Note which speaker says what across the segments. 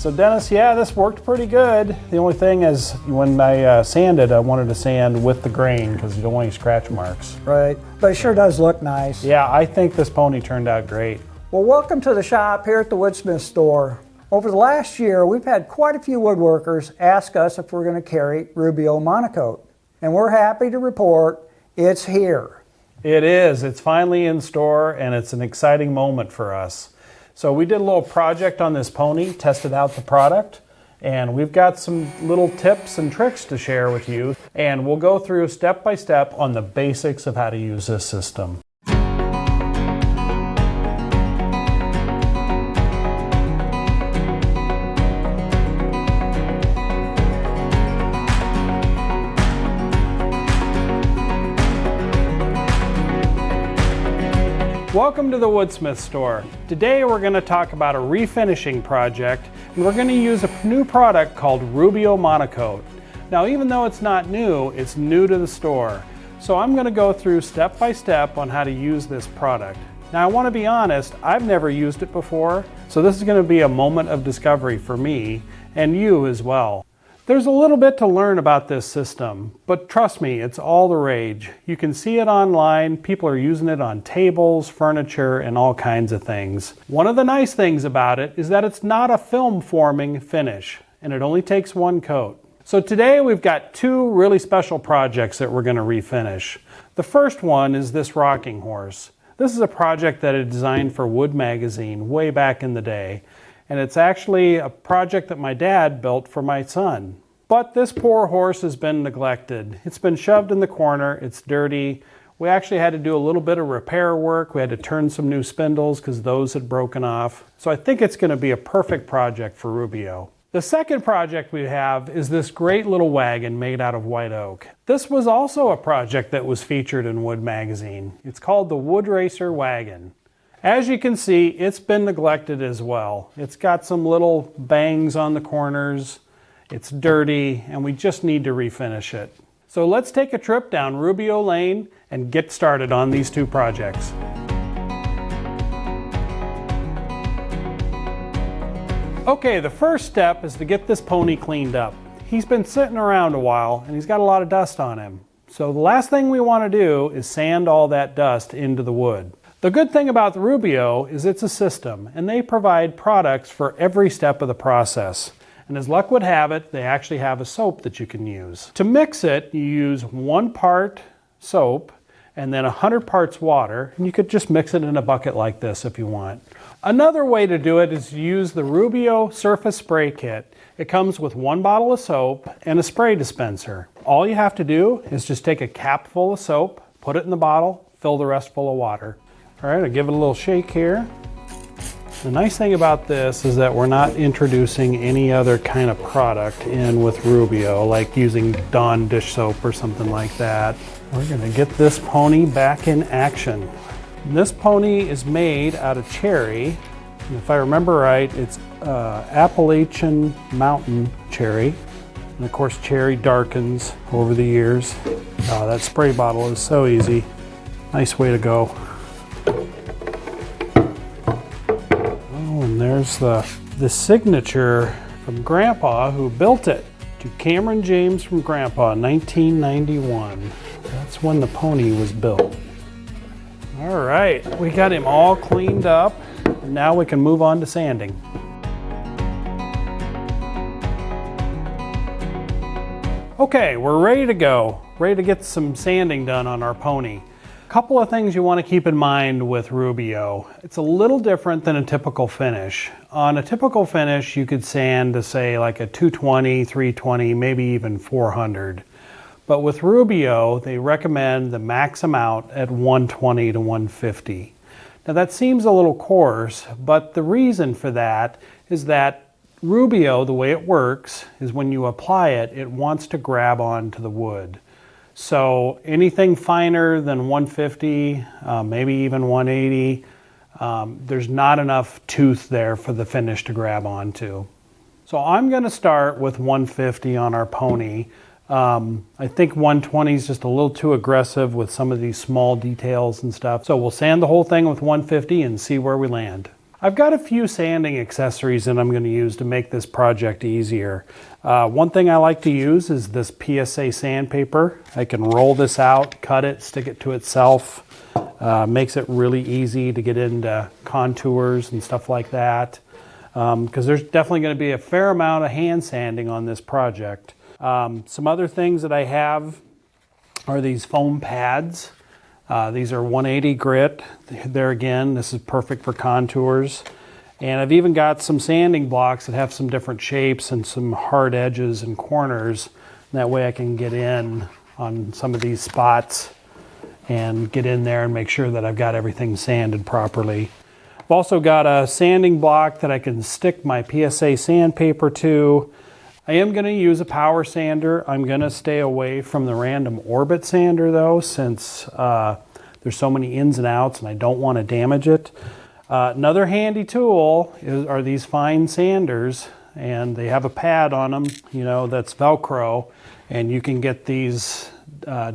Speaker 1: So Dennis, yeah, this worked pretty good. The only thing is when I sanded, I wanted to sand with the grain because you don't want any scratch marks.
Speaker 2: Right, but it sure does look nice.
Speaker 1: Yeah, I think this pony turned out great.
Speaker 2: Well, welcome to the shop here at the Woodsmith store. Over the last year, we've had quite a few woodworkers ask us if we're going to carry Rubio Monocoat. And we're happy to report it's here.
Speaker 1: It is. It's finally in store, and it's an exciting moment for us. So we did a little project on this pony, tested out the product, and we've got some little tips and tricks to share with you. And we'll go through step by step on the basics of how to use this system. Welcome to the Woodsmith store. Today we're going to talk about a refinishing project, and we're going to use a new product called Rubio Monocoat. Now, even though it's not new, it's new to the store. So I'm going to go through step by step on how to use this product. Now, I want to be honest, I've never used it before, so this is going to be a moment of discovery for me and you as well. There's a little bit to learn about this system, but trust me, it's all the rage. You can see it online. People are using it on tables, furniture, and all kinds of things. One of the nice things about it is that it's not a film forming finish, and it only takes one coat. So today we've got two really special projects that we're going to refinish. The first one is this rocking horse. This is a project that I designed for Wood Magazine way back in the day. And it's actually a project that my dad built for my son. But this poor horse has been neglected. It's been shoved in the corner, it's dirty. We actually had to do a little bit of repair work. We had to turn some new spindles because those had broken off. So I think it's going to be a perfect project for Rubio. The second project we have is this great little wagon made out of white oak. This was also a project that was featured in Wood Magazine. It's called the Wood Racer Wagon. As you can see, it's been neglected as well. It's got some little bangs on the corners, it's dirty, and we just need to refinish it. So let's take a trip down Rubio Lane and get started on these two projects. Okay, the first step is to get this pony cleaned up. He's been sitting around a while and he's got a lot of dust on him. So the last thing we want to do is sand all that dust into the wood. The good thing about the Rubio is it's a system, and they provide products for every step of the process. And as luck would have it, they actually have a soap that you can use. To mix it, you use 1 part soap and then 100 parts water, and you could just mix it in a bucket like this if you want. Another way to do it is to use the Rubio Surface Spray Kit. It comes with 1 bottle of soap and a spray dispenser. All you have to do is just take a cap full of soap, put it in the bottle, fill the rest full of water. All right, I'll give it a little shake here. The nice thing about this is that we're not introducing any other kind of product in with Rubio, like using Dawn dish soap or something like that. We're gonna get this pony back in action. This pony is made out of cherry. And if I remember right, it's Appalachian Mountain cherry. And of course, cherry darkens over the years. That spray bottle is so easy. Nice way to go. And there's the signature from Grandpa who built it. To Cameron James from Grandpa, 1991. That's when the pony was built. All right, we got him all cleaned up. And now we can move on to sanding. Okay, we're ready to go. Ready to get some sanding done on our pony. Couple of things you want to keep in mind with Rubio. It's a little different than a typical finish. On a typical finish, you could sand to say like a 220, 320, maybe even 400. But with Rubio, they recommend the max amount at 120 to 150. Now that seems a little coarse, but the reason for that is that Rubio, the way it works, is when you apply it, it wants to grab onto the wood. So anything finer than 150, maybe even 180, there's not enough tooth there for the finish to grab onto. So I'm going to start with 150 on our pony. I think 120 is just a little too aggressive with some of these small details and stuff. So we'll sand the whole thing with 150 and see where we land. I've got a few sanding accessories that I'm going to use to make this project easier. One thing I like to use is this PSA sandpaper. I can roll this out, cut it, stick it to itself. Makes it really easy to get into contours and stuff like that. Because there's definitely going to be a fair amount of hand sanding on this project. Some other things that I have are these foam pads. These are 180 grit. There again, this is perfect for contours. And I've even got some sanding blocks that have some different shapes and some hard edges and corners. That way I can get in on some of these spots and get in there and make sure that I've got everything sanded properly. I've also got a sanding block that I can stick my PSA sandpaper to. I am going to use a power sander. I'm going to stay away from the random orbit sander though, since there's so many ins and outs and I don't want to damage it. Another handy tool are these fine sanders, and they have a pad on them, you know, that's Velcro, and you can get these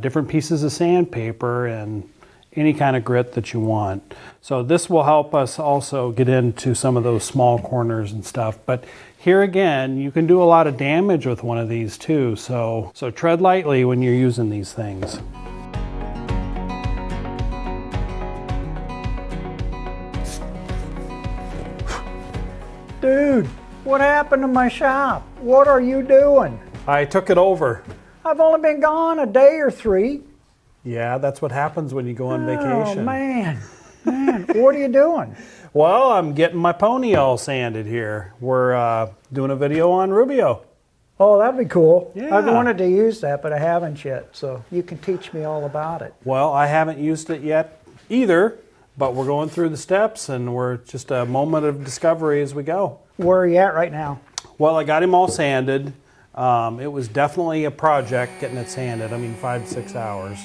Speaker 1: different pieces of sandpaper and any kind of grit that you want. So this will help us also get into some of those small corners and stuff. But here again, you can do a lot of damage with one of these too. So tread lightly when you're using these things.
Speaker 2: Dude, what happened to my shop? What are you doing?
Speaker 1: I took it over.
Speaker 2: I've only been gone a day or 3.
Speaker 1: Yeah, that's what happens when you go on vacation.
Speaker 2: Oh, man, what are you doing?
Speaker 1: Well, I'm getting my pony all sanded here. We're doing a video on Rubio.
Speaker 2: Oh, that'd be cool.
Speaker 1: Yeah.
Speaker 2: I've wanted to use that, but I haven't yet, so you can teach me all about it.
Speaker 1: Well, I haven't used it yet either, but we're going through the steps and we're just a moment of discovery as we go.
Speaker 2: Where are you at right now?
Speaker 1: Well, I got him all sanded. It was definitely a project getting it sanded. I mean, 5 to 6 hours.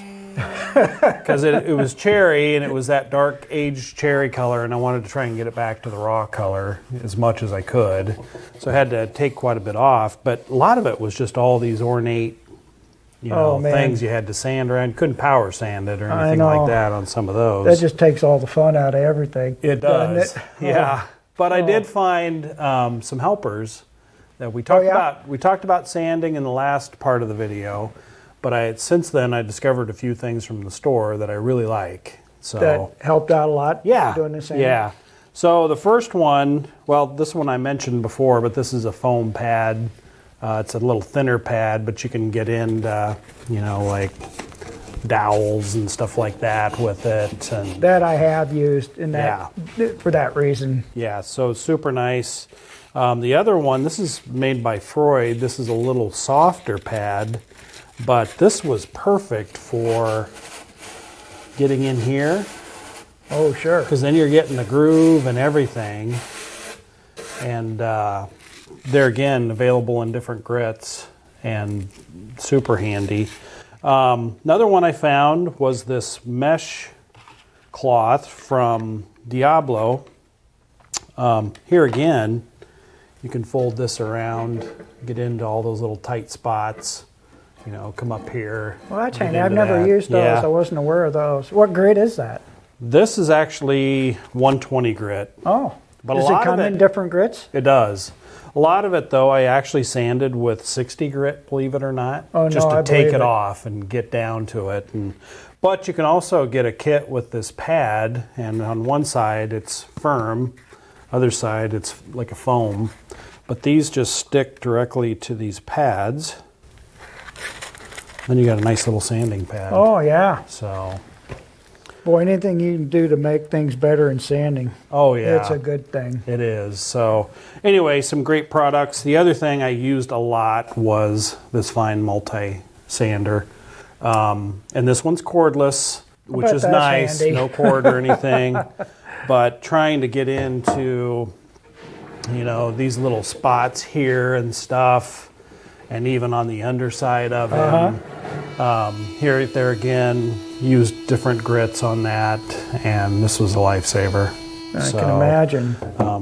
Speaker 1: Because it was cherry and it was that dark aged cherry color, and I wanted to try and get it back to the raw color as much as I could. So I had to take quite a bit off, but a lot of it was just all these ornate, you know, things you had to sand around. You couldn't power sand it or anything like that on some of those.
Speaker 2: That just takes all the fun out of everything.
Speaker 1: It does.
Speaker 2: It?
Speaker 1: Yeah. But I did find some helpers that we talked about. We talked about sanding in the last part of the video. But since then, I discovered a few things from the store that I really like. So
Speaker 2: that helped out a lot.
Speaker 1: Yeah,
Speaker 2: doing the same.
Speaker 1: Yeah. So the first one, well, this one I mentioned before, but this is a foam pad. It's a little thinner pad, but you can get into, you know, like dowels and stuff like that with it. And
Speaker 2: that I have used in that for that reason.
Speaker 1: Yeah. So super nice. The other one, this is made by Freud. This is a little softer pad. But this was perfect for getting in here.
Speaker 2: Oh, sure.
Speaker 1: Because then you're getting the groove and everything. And they're, again, available in different grits and super handy. Another one I found was this mesh cloth from Diablo. Here again, you can fold this around, get into all those little tight spots. You know, come up here.
Speaker 2: Well, that's handy. I've never used those.
Speaker 1: Yeah.
Speaker 2: I wasn't aware of those. What grit is that?
Speaker 1: This is actually 120 grit.
Speaker 2: Oh.
Speaker 1: But
Speaker 2: does it come in different grits?
Speaker 1: It does. A lot of it, though, I actually sanded with 60 grit, believe it or not.
Speaker 2: Oh,
Speaker 1: just
Speaker 2: no,
Speaker 1: to take it off and get down to it. But you can also get a kit with this pad, and on one side it's firm, other side it's like a foam. But these just stick directly to these pads. Then you got a nice little sanding pad.
Speaker 2: Oh, yeah.
Speaker 1: So,
Speaker 2: boy, anything you can do to make things better in sanding. Oh, yeah. It's a good thing.
Speaker 1: It is. So, anyway, some great products. The other thing I used a lot was this fine multi-sander. And this one's cordless, which is nice.
Speaker 2: Handy.
Speaker 1: No cord or anything. But trying to get into, you know, these little spots here and stuff, and even on the underside of him. Here, there again, used different grits on that, and this was a lifesaver.
Speaker 2: I can imagine.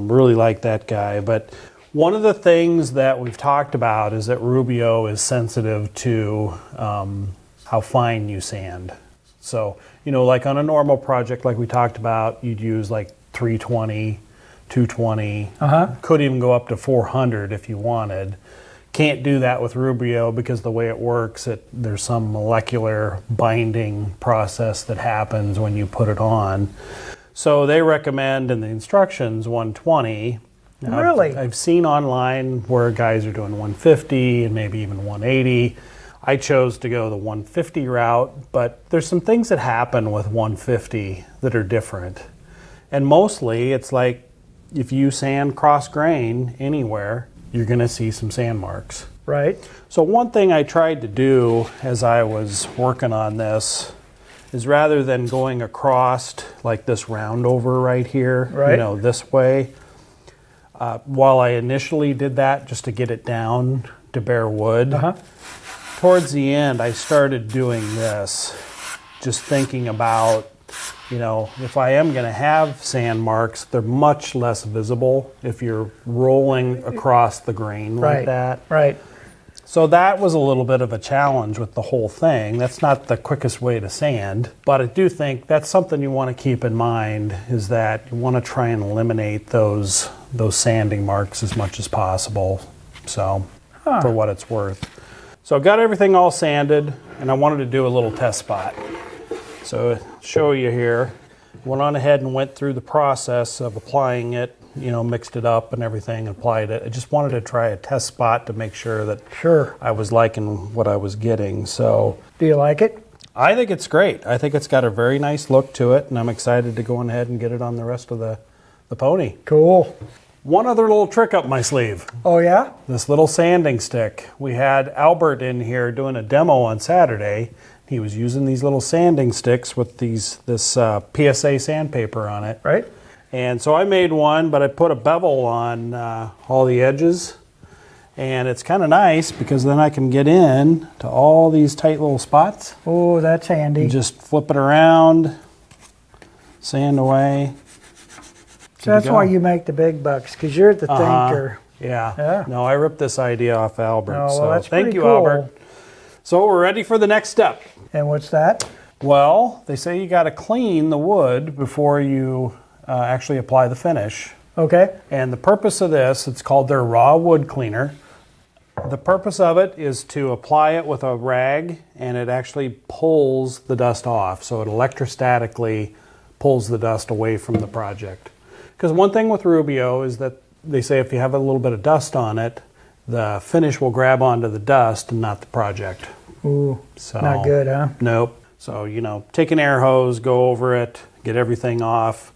Speaker 1: Really like that guy. But one of the things that we've talked about is that Rubio is sensitive to how fine you sand. So, you know, like on a normal project like we talked about, you'd use like 320, 220. Could even go up to 400 if you wanted. Can't do that with Rubio because the way it works, there's some molecular binding process that happens when you put it on. So they recommend in the instructions 120. Now,
Speaker 2: Really?
Speaker 1: I've seen online where guys are doing 150 and maybe even 180. I chose to go the 150 route, but there's some things that happen with 150 that are different. And mostly it's like if you sand cross grain anywhere, you're going to see some sand marks.
Speaker 2: Right.
Speaker 1: So one thing I tried to do as I was working on this is rather than going across like this roundover right here,
Speaker 2: right,
Speaker 1: this way, while I initially did that just to get it down to bare wood, towards the end I started doing this, just thinking about, if I am going to have sand marks, they're much less visible if you're rolling across the grain like that.
Speaker 2: Right.
Speaker 1: So that was a little bit of a challenge with the whole thing. That's not the quickest way to sand, but I do think that's something you want to keep in mind, is that you want to try and eliminate those sanding marks as much as possible. So for what it's worth. So I got everything all sanded, and I wanted to do a little test spot. So show you here, went on ahead and went through the process of applying it, mixed it up and everything, applied it. I just wanted to try a test spot to make sure that I was liking what I was getting. So,
Speaker 2: do you like it?
Speaker 1: I think it's great. I think it's got a very nice look to it, and I'm excited to go on ahead and get it on the rest of the pony.
Speaker 2: Cool.
Speaker 1: One other little trick up my sleeve.
Speaker 2: Oh yeah?
Speaker 1: This little sanding stick. We had Albert in here doing a demo on Saturday. He was using these little sanding sticks with this PSA sandpaper on it.
Speaker 2: Right.
Speaker 1: And so I made one, but I put a bevel on all the edges. And it's kind of nice because then I can get in to all these tight little spots.
Speaker 2: Oh, that's handy.
Speaker 1: And just flip it around, sand away.
Speaker 2: So that's why you make the big bucks, because you're the thinker.
Speaker 1: Yeah. No, I ripped this idea off Albert.
Speaker 2: Oh, well,
Speaker 1: so
Speaker 2: that's
Speaker 1: thank you,
Speaker 2: cool.
Speaker 1: Albert. So we're ready for the next step.
Speaker 2: And what's that?
Speaker 1: Well, they say you got to clean the wood before you actually apply the finish.
Speaker 2: Okay.
Speaker 1: And the purpose of this, it's called their raw wood cleaner. The purpose of it is to apply it with a rag, and it actually pulls the dust off. So it electrostatically pulls the dust away from the project. Because one thing with Rubio is that they say if you have a little bit of dust on it, the finish will grab onto the dust and not the project.
Speaker 2: Ooh,
Speaker 1: so,
Speaker 2: not good, huh?
Speaker 1: Nope. So, take an air hose, go over it, get everything off,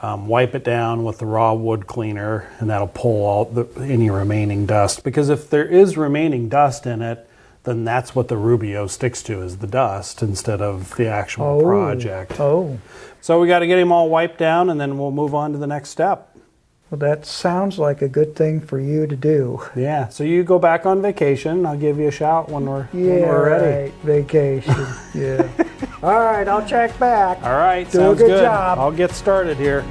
Speaker 1: wipe it down with the raw wood cleaner, and that'll pull any remaining dust. Because if there is remaining dust in it, then that's what the Rubio sticks to, is the dust instead of the actual project.
Speaker 2: Oh.
Speaker 1: So we got to get him all wiped down, and then we'll move on to the next step.
Speaker 2: Well, that sounds like a good thing for you to do.
Speaker 1: Yeah, so you go back on vacation. I'll give you a shout when we're ready.
Speaker 2: Right. Vacation. Yeah. All right, I'll check back.
Speaker 1: All right,
Speaker 2: do
Speaker 1: sounds
Speaker 2: a good job.
Speaker 1: I'll get started here.